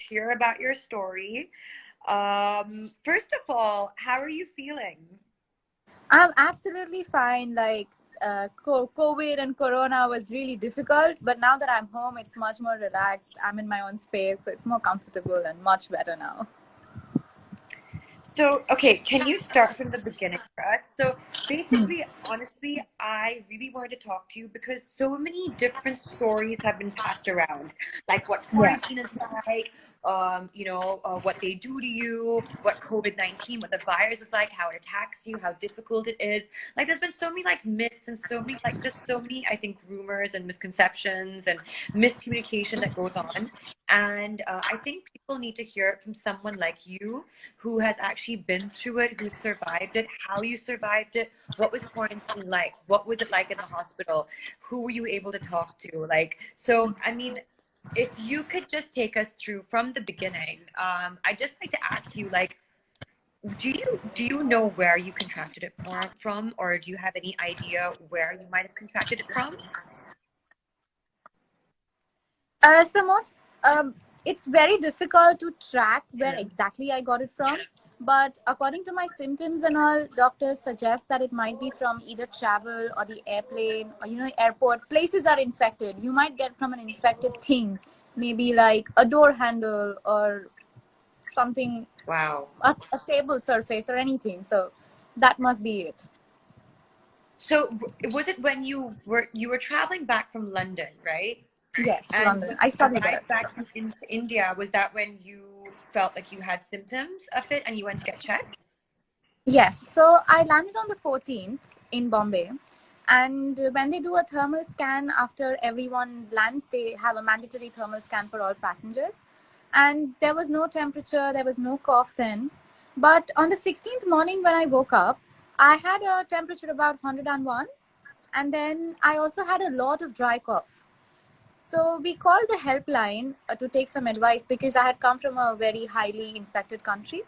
hear about your story. First of all, how are you feeling? I'm absolutely fine. Like, COVID and Corona was really difficult, but now that I'm home, it's much more relaxed. I'm in my own space, so it's more comfortable and much better now. So, okay, can you start from the beginning for us? So, basically, honestly, I really wanted to talk to you because so many different stories have been passed around, like what Yeah. quarantine is like, what they do to you, what COVID-19, what the virus is like, how it attacks you, how difficult it is. Like, there's been so many like myths and so many like just so many, I think, rumors and misconceptions and miscommunication that goes on. And I think people need to hear it from someone like you who has actually been through it, who survived it, how you survived it, what was quarantine like, what was it like in the hospital, who were you able to talk to? Like, so, I mean, if you could just take us through from the beginning, I'd just like to ask you, like, do you know where you contracted it from, or do you have any idea where you might have contracted it from? So most, it's very difficult to track where exactly I got it from. But according to my symptoms and all, doctors suggest that it might be from either travel or the airplane or airport. Places are infected. You might get from an infected thing, maybe like a door handle or something, Wow. a table surface or anything. So that must be it. So was it when you were traveling back from London, right? Yes, And London. when I you studied there. arrived back into India, was that when you felt like you had symptoms of it and you went to get checked? Yes, so I landed on the 14th in Bombay. And when they do a thermal scan after everyone lands, they have a mandatory thermal scan for all passengers. And there was no temperature, there was no cough then. But on the 16th morning when I woke up, I had a temperature about 101. And then I also had a lot of dry cough. So we called the helpline to take some advice because I had come from a very highly infected country.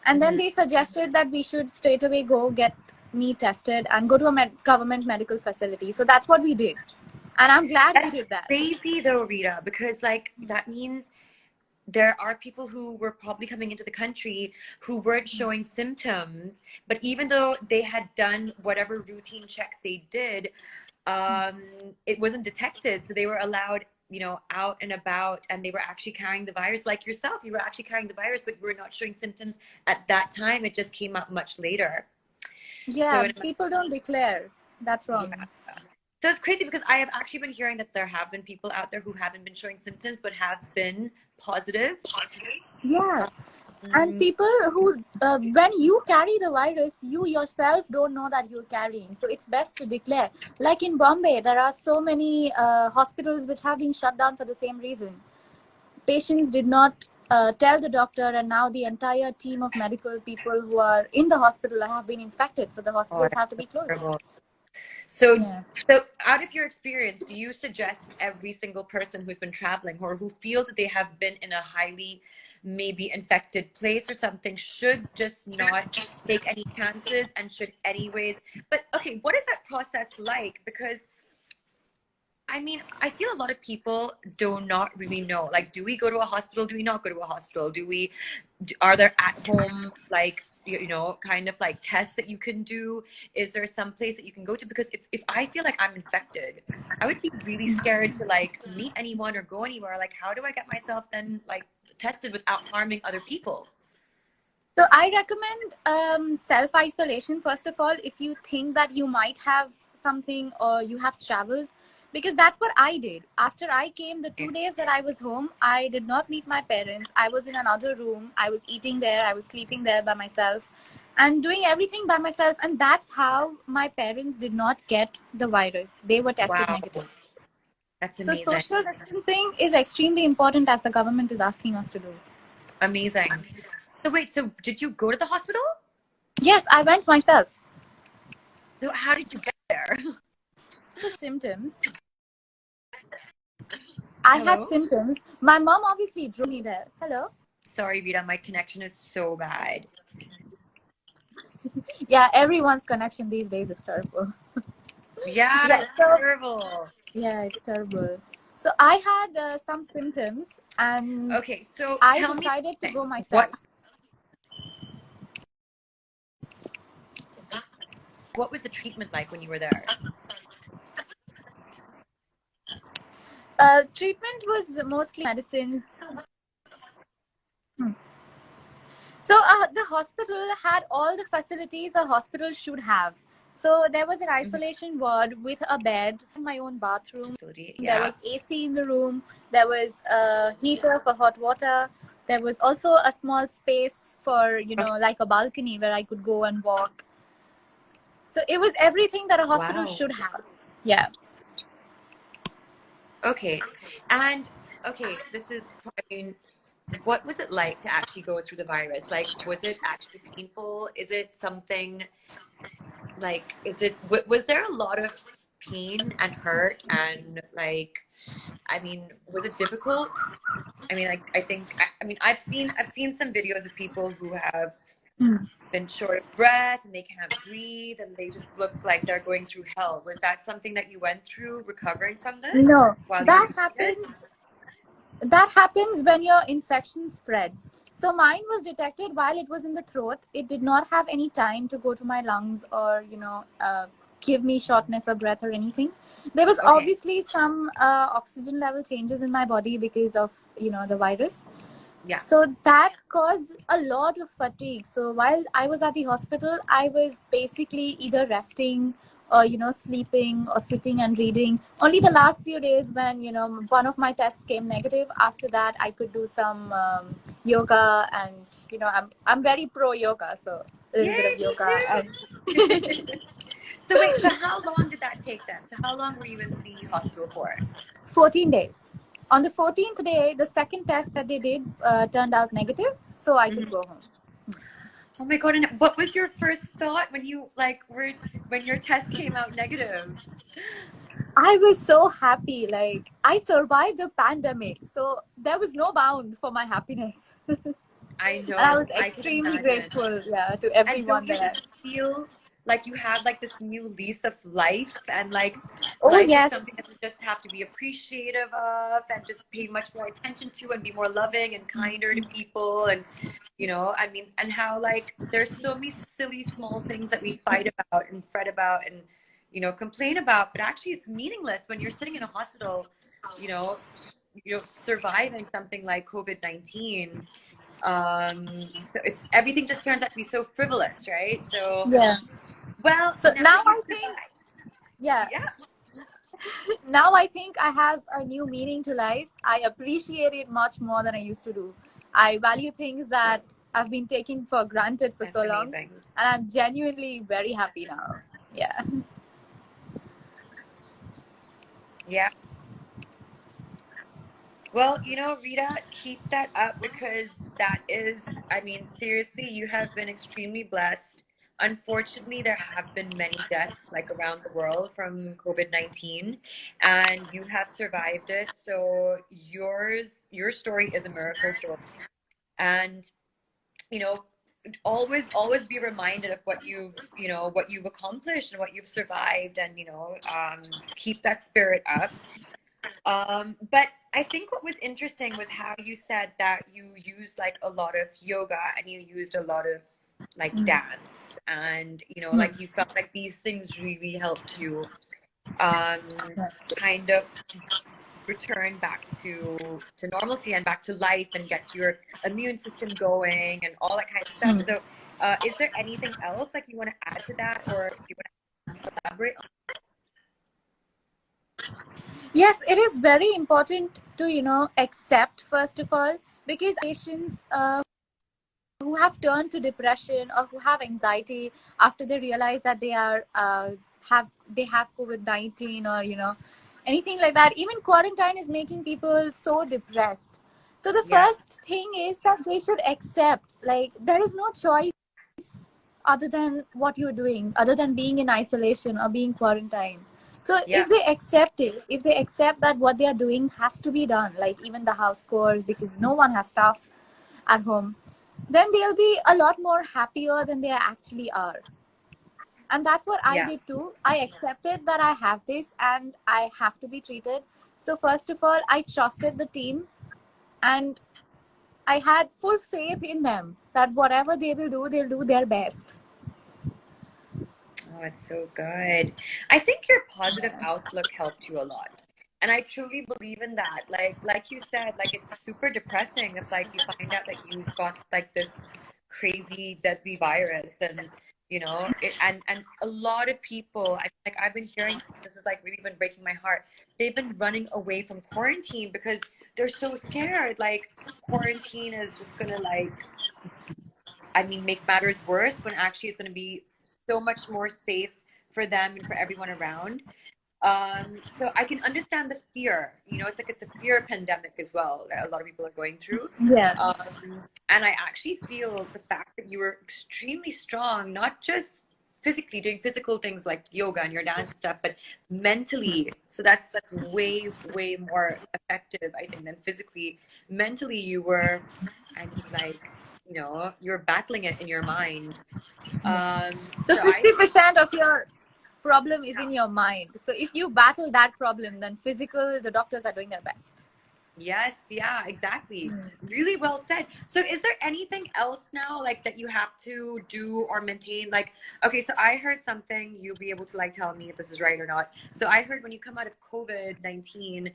And then they suggested that we should straight away go get me tested and go to a government medical facility. So that's what we did. And I'm glad we That's did that. crazy though, Rita, because like that means there are people who were probably coming into the country who weren't showing symptoms, but even though they had done whatever routine checks they did, it wasn't detected. So they were allowed, out and about, and they were actually carrying the virus. Like yourself, you were actually carrying the virus, but you were not showing symptoms at that time. It just came up much later. Yeah, So, people don't declare. That's yeah. wrong. So it's crazy because I have actually been hearing that there have been people out there who haven't been showing symptoms but have been positive. Yeah. And Um, people who, when you carry the virus, you yourself don't know that you're carrying. So it's best to declare. Like in Bombay, there are so many hospitals which have been shut down for the same reason. Patients did not tell the doctor, and now the entire team of medical people who are in the hospital have been infected. So the oh, hospitals have to that's be closed. terrible. So, Yeah. so out of your experience, do you suggest every single person who's been traveling or who feels that they have been in a highly maybe infected place or something should just not take any chances and should anyways? But okay, what is that process like? Because I mean, I feel a lot of people do not really know. Like, do we go to a hospital? Do we not go to a hospital? Are there at home, like, kind of like tests that you can do? Is there some place that you can go to? Because if I feel like I'm infected, I would be really scared to like meet anyone or go anywhere. Like, how do I get myself then like tested without harming other people? So I recommend self-isolation, first of all, if you think that you might have something or you have traveled, because that's what I did. After I came, the 2 days that I was home, I did not meet my parents. I was in another room. I was eating there. I was sleeping there by myself and doing everything by myself. And that's how my parents did not get the virus. They were tested Wow, negative. that's So amazing. social distancing is extremely important as the government is asking us to do. Amazing. So wait, so did you go to the hospital? Yes, I went myself. So how did you get there? The symptoms. I had Hello? symptoms. My mom obviously drove me there. Hello? Sorry, Rita, my connection is so bad. Yeah, everyone's connection these days is terrible. Yeah, Yeah, it's so terrible. yeah, it's terrible. So I had some symptoms, and Okay, so I tell me decided to go something. What was the treatment like when you were there? Treatment was mostly medicines. Hmm. So the hospital had all the facilities a hospital should have. So there was an Mhm. isolation ward with a bed, my own bathroom. Facility, There yeah. was AC in the room. There was a heater for hot water. There was also a small space for, Okay. like a balcony where I could go and walk. So it was everything that a hospital Wow. should have. Yeah. Okay. And okay, this is, I mean, what was it like to actually go through the virus? Like, was it actually painful? Is it something like, was there a lot of pain and hurt and like, I mean, was it difficult? I mean, I mean, I've seen some videos of people who have been short of breath and they can't breathe and they just look like they're going through hell. Was that something that you went through recovering from this No, while you were that treated? happens. That happens when your infection spreads. So mine was detected while it was in the throat. It did not have any time to go to my lungs or, give me shortness of breath or anything. There was Okay. obviously some oxygen level changes in my body because of, the virus. Yeah. So that caused a lot of fatigue. So while I was at the hospital, I was basically either resting or, sleeping or sitting and reading. Only the last few days when, one of my tests came negative, after that I could do some yoga, and, I'm very pro yoga. So a little bit Yay, of me yoga and too. So wait, so how long did that take then? So how long were you in the hospital for? 14 days. On the 14th day, the second test that they did turned out negative. So I could Mhm. go home. Oh my God, and what was your first thought when you like were when your test came out negative? I was so happy. Like, I survived the pandemic. So there was no bound for my happiness. I And I know, was I can extremely imagine. grateful, yeah, to And everyone don't you there. just feel like you have like this new lease of life and like Oh, life is yes. something that you just have to be appreciative of and just pay much more attention to and be more loving and kinder to people and I mean, and how like there's so many silly small things that we fight about and fret about and complain about, but actually it's meaningless when you're sitting in a hospital, you know, surviving something like COVID-19. So it's everything just turns out to be so frivolous, right? So Yeah. well, So now now that you've I think, survived, yeah, yeah, now I think I have a new meaning to life. I appreciate it much more than I used to do. I value things that I've been taking for granted for that's so long. amazing. And I'm genuinely very happy now. Yeah. Yeah. Well, Rita, keep that up because that is, I mean, seriously, you have been extremely blessed. Unfortunately, there have been many deaths like around the world from COVID-19, and you have survived it. So your story is a miracle story. And, you know, always be reminded of what you've accomplished and what you've survived and, keep that spirit up. But I think what was interesting was how you said that you used like a lot of yoga and you used a lot of like dance and Hmm. like you felt like these things really helped you um kind of return back to normalcy and back to life and get your immune system going and all that kind of stuff. Hmm. So is there anything else like you want to add to that or you want to elaborate on? Yes, it is very important to, accept, first of all, because patients who have turned to depression or who have anxiety after they realize that they have COVID-19, or, anything like that. Even quarantine is making people so depressed. So the Yeah, first thing is that they should accept, like, there is no choice other than what you're doing, other than being in isolation or being quarantined. So yeah, if they accept that what they are doing has to be done, like even the house chores, because no one has staff at home, then they'll be a lot more happier than they actually are. And that's what I yeah. did too. I accepted that I have this and I have to be treated. So first of all, I trusted the team, and I had full faith in them that whatever they will do, they'll do their best. Oh, it's so good. I think your positive outlook helped you a lot. And I truly believe in that. Like you said, like it's super depressing if like you find out that you've got like this crazy deadly virus and and a lot of people like I've been hearing this is like really been breaking my heart. They've been running away from quarantine because they're so scared. Like quarantine is just gonna make matters worse when actually it's going to be so much more safe for them and for everyone around. So I can understand the fear. It's like it's a fear pandemic as well that a lot of people are going through. Yeah. And I actually feel the fact that you were extremely strong, not just physically doing physical things like yoga and your dance stuff, but mentally. So that's way, way more effective, I think, than physically. Mentally, you were, you were battling it in your mind. So So I 50% of your problem is in your mind. So if you battle that problem, then physical, the doctors are doing their best. Yes, yeah, exactly. Really well said. So is there anything else now like that you have to do or maintain? Like, okay, so I heard something, you'll be able to like tell me if this is right or not. So I heard when you come out of COVID-19,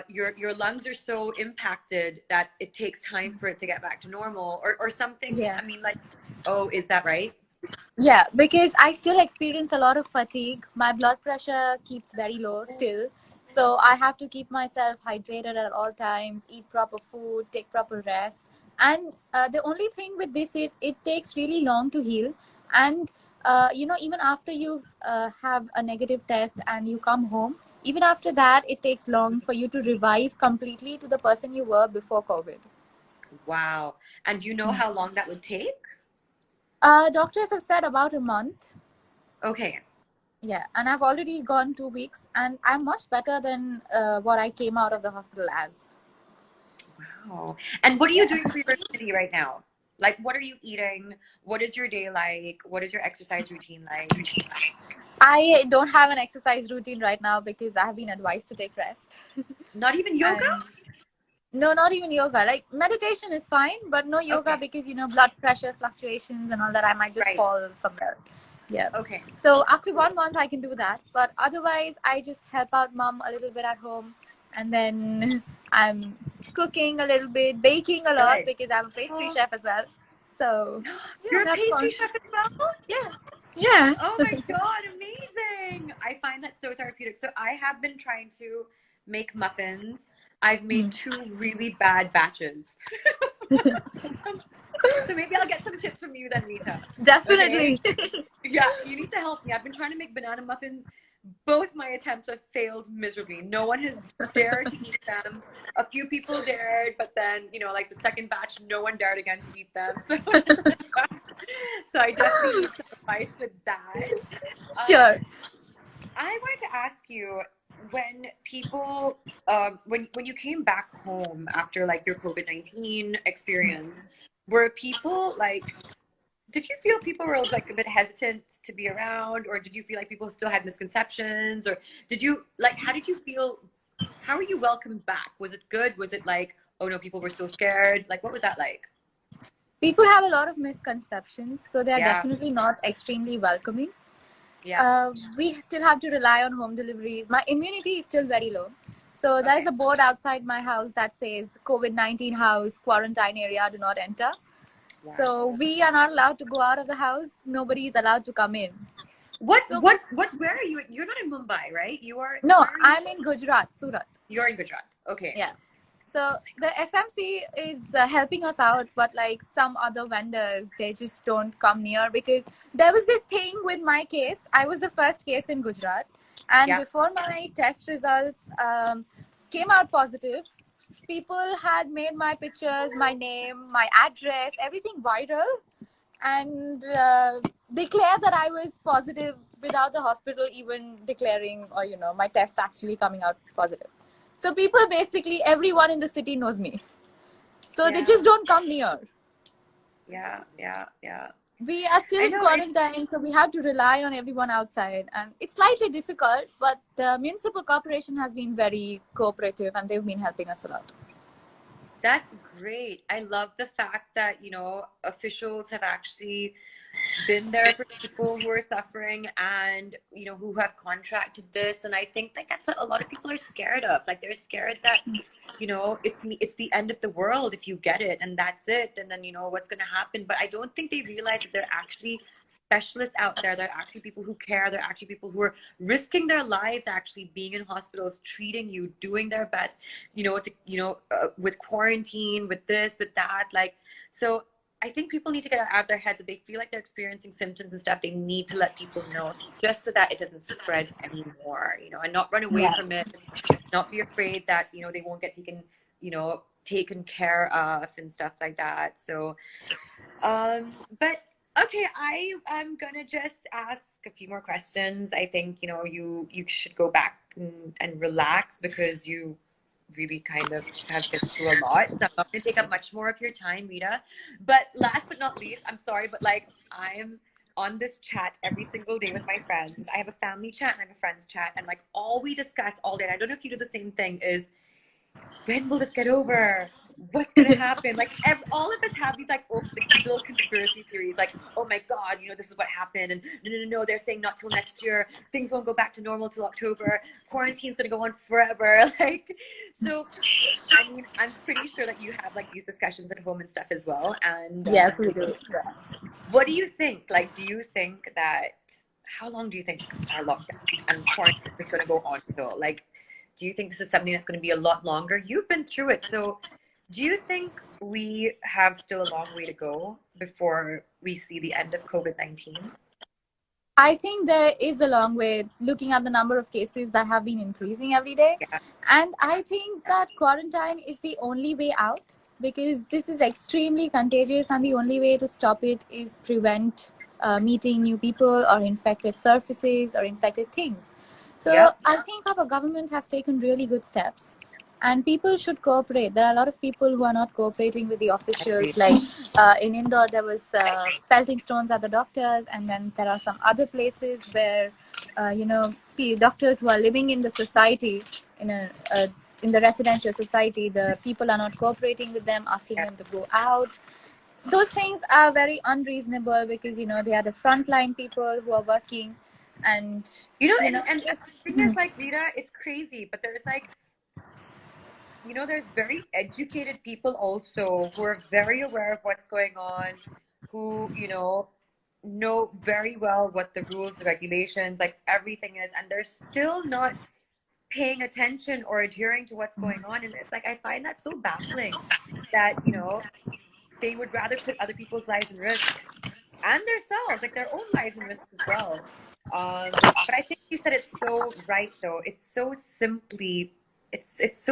your lungs are so impacted that it takes time for it to get back to normal or something. Yeah. I mean, like, oh, is that right? Yeah, because I still experience a lot of fatigue. My blood pressure keeps very low still. So I have to keep myself hydrated at all times, eat proper food, take proper rest. And the only thing with this is it takes really long to heal. And, even after you have a negative test and you come home, even after that, it takes long for you to revive completely to the person you were before COVID. Wow. And do you know how long that would take? Doctors have said about a month. Okay. Yeah, and I've already gone 2 weeks, and I'm much better than what I came out of the hospital as. Wow. And what are you doing for your immunity right now? Like, what are you eating? What is your day like? What is your exercise routine like? I don't have an exercise routine right now because I have been advised to take rest. Not even yoga? And no, not even yoga. Like meditation is fine, but no yoga Okay. because blood pressure fluctuations and all that. I might just Right. fall somewhere. Yeah. Okay. So after 1 month, I can do that. But otherwise, I just help out mom a little bit at home, and then I'm cooking a little bit, baking a lot Good. because I'm a pastry chef as well. So yeah, You're a that's pastry fun. chef as well? Yeah. Yeah. Oh my God, amazing. I find that so therapeutic. So I have been trying to make muffins. I've made 2 really bad batches. So maybe I'll get some tips from you then, Rita. Definitely. Okay? Yeah, you need to help me. I've been trying to make banana muffins. Both my attempts have failed miserably. No one has dared to eat them. A few people dared, but then, like the second batch, no one dared again to eat them. So, so I definitely need some advice with that. Sure. I wanted to ask you when people, when you came back home after like your COVID-19 experience, were people like, did you feel people were like a bit hesitant to be around, or did you feel like people still had misconceptions, or did you like, how did you feel? How were you welcomed back? Was it good? Was it like, oh no, people were still scared? Like, what was that like? People have a lot of misconceptions, so they're Yeah. definitely not extremely welcoming. Yeah. We still have to rely on home deliveries. My immunity is still very low. So there's Okay. a board outside my house that says COVID-19 house, quarantine area, do not enter. Wow. So we are not allowed to go out of the house. Nobody is allowed to come in. Where So are you? You're not in Mumbai, right? You are. no, Where are you? I'm in Gujarat, Surat. You're in Gujarat. Okay. Yeah. So the SMC is helping us out, but like some other vendors, they just don't come near because there was this thing with my case. I was the first case in Gujarat, and Yeah. before my test results came out positive, people had made my pictures, my name, my address, everything viral, and declared that I was positive without the hospital even declaring or my test actually coming out positive. So people basically, everyone in the city knows me. So they just don't come near. Yeah. We are still I in know it's quarantine, so we have to rely on everyone outside. And it's slightly difficult, but the municipal corporation has been very cooperative and they've been helping us a lot. That's great. I love the fact that, officials have actually been there for people who are suffering and, who have contracted this. And I think like that's what a lot of people are scared of. Like they're scared that, it's the end of the world if you get it and that's it. And then, what's going to happen. But I don't think they realize that there are actually specialists out there. There are actually people who care. There are actually people who are risking their lives, actually being in hospitals, treating you, doing their best, with quarantine, with this, with that. Like, so I think people need to get out of their heads. If they feel like they're experiencing symptoms and stuff, they need to let people know just so that it doesn't spread anymore, and not run away Yeah. from it, not be afraid that, they won't get taken care of and stuff like that. So, but okay, I'm gonna just ask a few more questions. I think, you should go back and relax because you really kind of have been through a lot. So I'm not going to take up much more of your time, Rita. But last but not least, I'm sorry, but like I'm on this chat every single day with my friends. I have a family chat and I have a friends chat, and like all we discuss all day, and I don't know if you do the same thing, is when will this get over? What's gonna happen? Like all of us have these like these little conspiracy theories, like, oh my god, this is what happened, and no, they're saying not till next year. Things won't go back to normal till October. Quarantine's gonna go on forever. Like, so I mean, I'm pretty sure that you have like these discussions at home and stuff as well. And Yes, we do. Yeah. what do you think? Like, do you think that how long do you think our lockdown and quarantine is going to go on till? Like, do you think this is something that's going to be a lot longer? You've been through it, so do you think we have still a long way to go before we see the end of COVID-19? I think there is a long way looking at the number of cases that have been increasing every day. Yeah, And I think that quarantine is the only way out because this is extremely contagious, and the only way to stop it is prevent meeting new people or infected surfaces or infected things. So yep, I think our government has taken really good steps. And people should cooperate. There are a lot of people who are not cooperating with the agreed. officials. Like in Indore, there was pelting stones at the doctors, and then there are some other places where, doctors who are living in the society, in in the residential society, the people are not cooperating with them, asking Yeah. them to go out. Those things are very unreasonable because they are the frontline people who are working, and you know. And the thing is, like, Rita, it's crazy, but there's like, there's very educated people also who are very aware of what's going on, who, know very well what the rules, the regulations, like everything is, and they're still not paying attention or adhering to what's going on. And it's like, I find that so baffling that, they would rather put other people's lives in risk and themselves, like their own lives in risk as well. But I think you said it so right though. It's so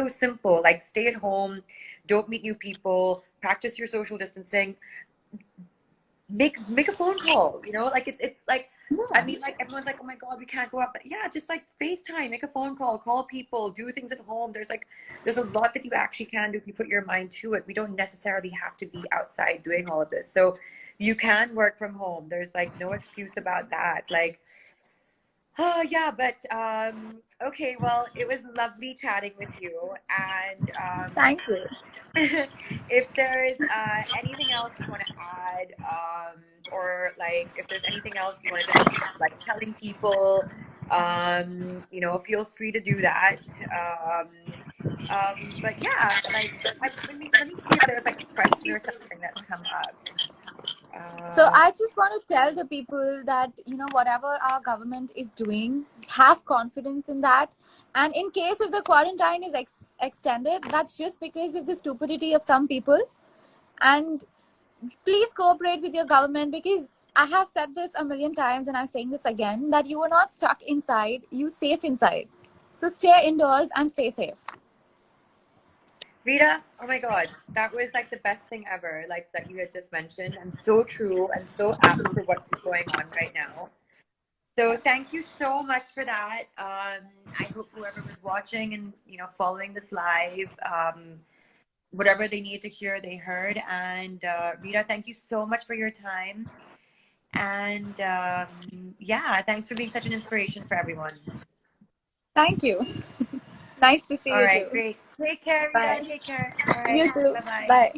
simple. Like stay at home, don't meet new people, practice your social distancing, make a phone call, like it's like I Yeah. mean, like everyone's like, oh my god, we can't go out, but yeah, just like FaceTime, make a phone call people, do things at home. There's a lot that you actually can do if you put your mind to it. We don't necessarily have to be outside doing all of this. So you can work from home. There's like no excuse about that. Like, oh yeah, but okay, well, it was lovely chatting with you. And Thank you. if there's anything else you want to add, or like if there's anything else you want to discuss, like telling people, feel free to do that. But yeah, like let me see if there's like a question or something that's come up. So Uh, I just want to tell the people that whatever our government is doing, have confidence in that. And in case if the quarantine is extended, that's just because of the stupidity of some people. And please cooperate with your government, because I have said this a million times and I'm saying this again, that you are not stuck inside, you safe inside. So stay indoors and stay safe. Rita, oh my God, that was like the best thing ever, like that you had just mentioned, and so true and so apt for what's going on right now. So thank you so much for that. I hope whoever was watching and following this live, whatever they needed to hear, they heard. And Rita, thank you so much for your time. And yeah, thanks for being such an inspiration for everyone. Thank you. Nice to see All you right, too. great. Take care, Rita. Bye. Take care. All right. You too. Bye bye. Bye.